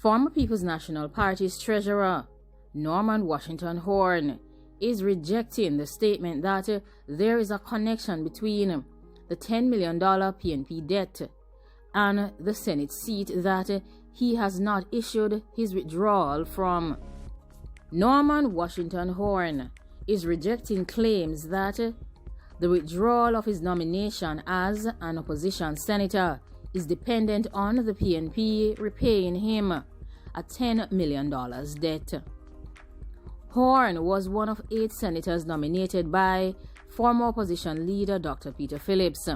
Former People's National Party's treasurer, Norman Washington Horne, is rejecting the statement that there is a connection between the $10 million PNP debt and the Senate seat that he has not issued his withdrawal from. Norman Washington Horne is rejecting claims that the withdrawal of his nomination as an opposition senator is dependent on the PNP repaying him a $10 million debt. Horne was one of 8 senators nominated by former opposition leader Dr. Peter Phillips.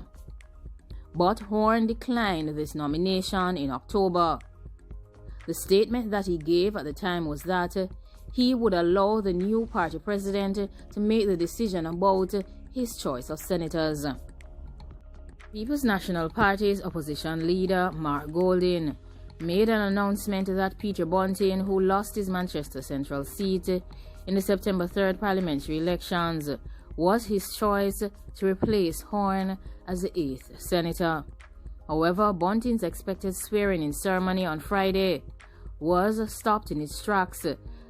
But Horne declined this nomination in October. The statement that he gave at the time was that he would allow the new party president to make the decision about his choice of senators. People's National Party's opposition leader Mark Golding made an announcement that Peter Bunting, who lost his Manchester Central seat in the September 3rd parliamentary elections, was his choice to replace Horne as the 8th senator. However, Bunting's expected swearing-in ceremony on Friday was stopped in its tracks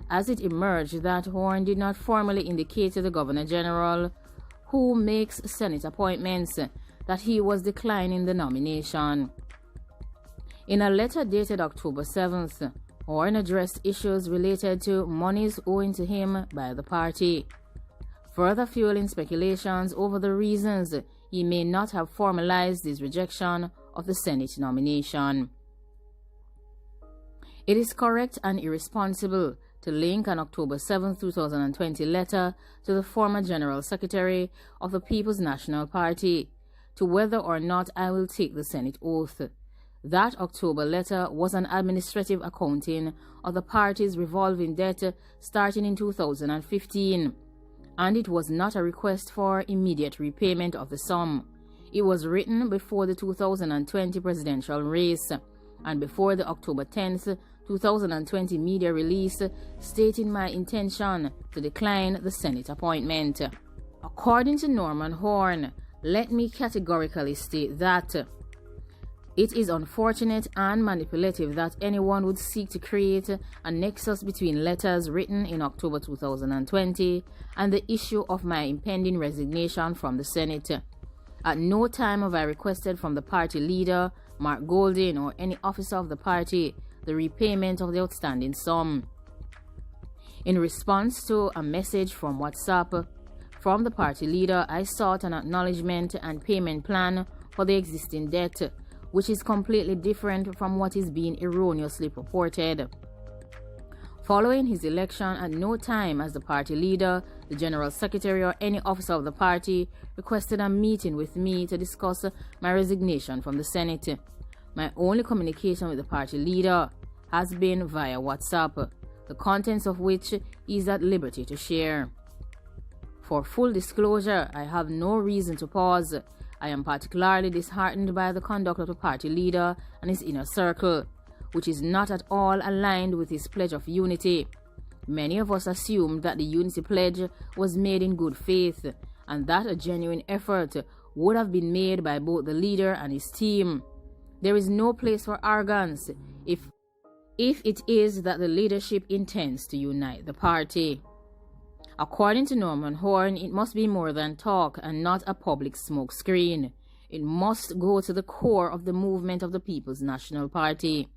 as it emerged that Horne did not formally indicate to the Governor-General, who makes Senate appointments, that he was declining the nomination. In a letter dated October 7th, Horne addressed issues related to monies owing to him by the party, further fueling speculations over the reasons he may not have formalized his rejection of the Senate nomination. It is correct and irresponsible to link an October 7, 2020 letter to the former General Secretary of the People's National Party to whether or not I will take the Senate oath. That October letter was an administrative accounting of the party's revolving debt starting in 2015, and it was not a request for immediate repayment of the sum. It was written before the 2020 presidential race and before the October 10th, 2020 media release stating my intention to decline the Senate appointment. According to Norman Horne, let me categorically state that it is unfortunate and manipulative that anyone would seek to create a nexus between letters written in October 2020 and the issue of my impending resignation from the Senate. At no time have I requested from the party leader, Mark Golding, or any officer of the party the repayment of the outstanding sum. In response to a message from WhatsApp from the party leader, I sought an acknowledgement and payment plan for the existing debt, which is completely different from what is being erroneously purported. Following his election, at no time has the party leader, the General Secretary, or any officer of the party requested a meeting with me to discuss my resignation from the Senate. My only communication with the party leader has been via WhatsApp, the contents of which he is at liberty to share. For full disclosure, I have no reason to pause. I am particularly disheartened by the conduct of the party leader and his inner circle, which is not at all aligned with his pledge of unity. Many of us assumed that the unity pledge was made in good faith, and that a genuine effort would have been made by both the leader and his team. There is no place for arrogance if it is that the leadership intends to unite the party. According to Norman Horne, it must be more than talk and not a public smokescreen. It must go to the core of the movement of the People's National Party.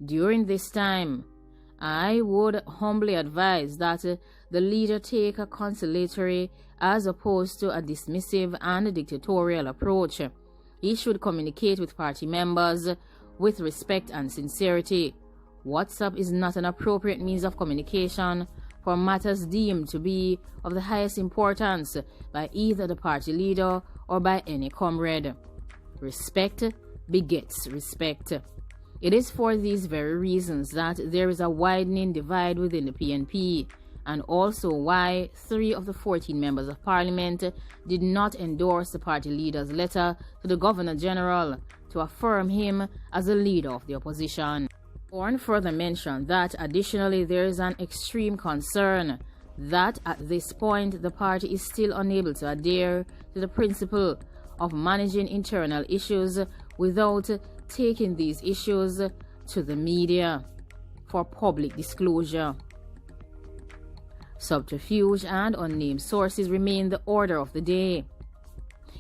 During this time, I would humbly advise that the leader take a conciliatory as opposed to a dismissive and dictatorial approach. He should communicate with party members with respect and sincerity. WhatsApp is not an appropriate means of communication for matters deemed to be of the highest importance by either the party leader or by any comrade. Respect begets respect. It is for these very reasons that there is a widening divide within the PNP, and also why 3 of the 14 members of parliament did not endorse the party leader's letter to the Governor-General to affirm him as the leader of the opposition. Horne further mentioned that additionally there is an extreme concern that at this point the party is still unable to adhere to the principle of managing internal issues without taking these issues to the media. for public disclosure. Subterfuge and unnamed sources remain the order of the day.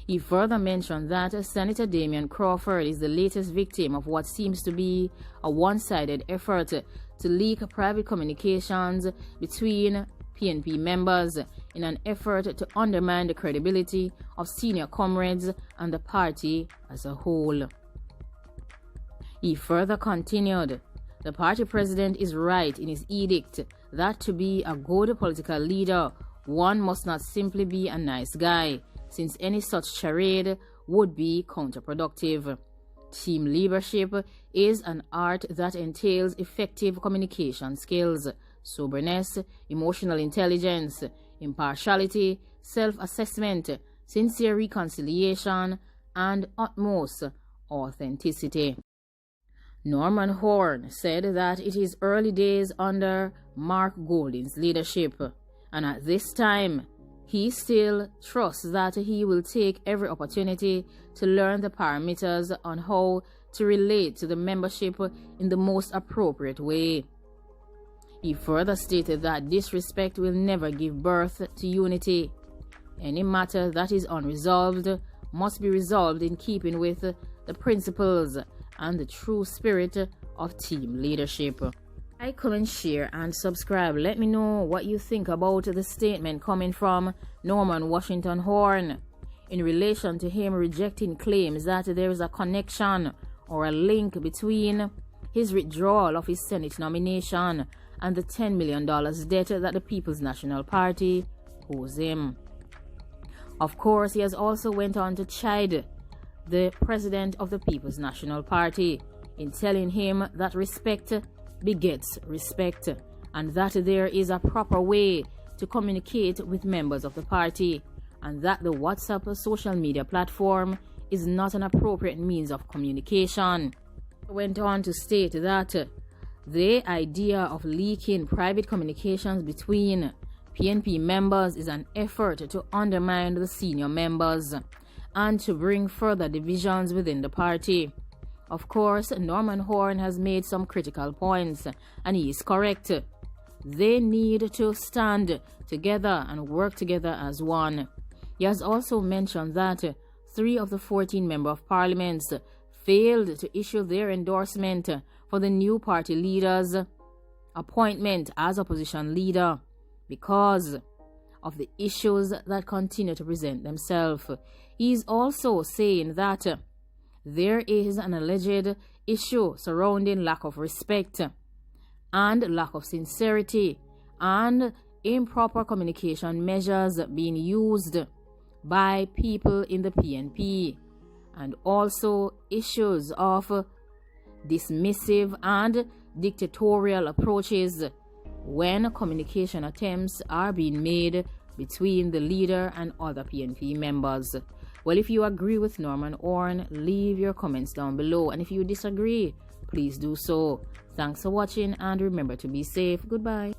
He further mentioned that Senator Damian Crawford is the latest victim of what seems to be a one-sided effort to leak private communications between PNP members in an effort to undermine the credibility of senior comrades and the party as a whole. He further continued, "The party president is right in his edict that to be a good political leader, one must not simply be a nice guy, since any such charade would be counterproductive. Team leadership is an art that entails effective communication skills, soberness, emotional intelligence, impartiality, self-assessment, sincere reconciliation, and utmost authenticity." Norman Horne said that it is early days under Mark Golding's leadership, and at this time, he still trusts that he will take every opportunity to learn the parameters on how to relate to the membership in the most appropriate way. He further stated that disrespect will never give birth to unity. Any matter that is unresolved must be resolved in keeping with the principles and the true spirit of team leadership. Like, comment, share, and subscribe. Let me know what you think about the statement coming from Norman Washington Horne in relation to him rejecting claims that there is a connection or a link between his withdrawal of his Senate nomination and the $10 million debt that the People's National Party owes him. Of course, he has also went on to chide the president of the People's National Party in telling him that respect begets respect, and that there is a proper way to communicate with members of the party, and that the WhatsApp social media platform is not an appropriate means of communication. He went on to state that the idea of leaking private communications between PNP members is an effort to undermine the senior members and to bring further divisions within the party. Of course, Norman Horne has made some critical points, and he is correct. They need to stand together and work together as one. He has also mentioned that 3 of the 14 Member of Parliaments failed to issue their endorsement for the new party leader's appointment as opposition leader because of the issues that continue to present themselves. He is also saying that there is an alleged issue surrounding lack of respect and lack of sincerity and improper communication measures being used by people in the PNP, and also issues of dismissive and dictatorial approaches when communication attempts are being made between the leader and other PNP members. Well, if you agree with Norman Horne, leave your comments down below, and if you disagree, please do so. Thanks for watching, and remember to be safe. Goodbye.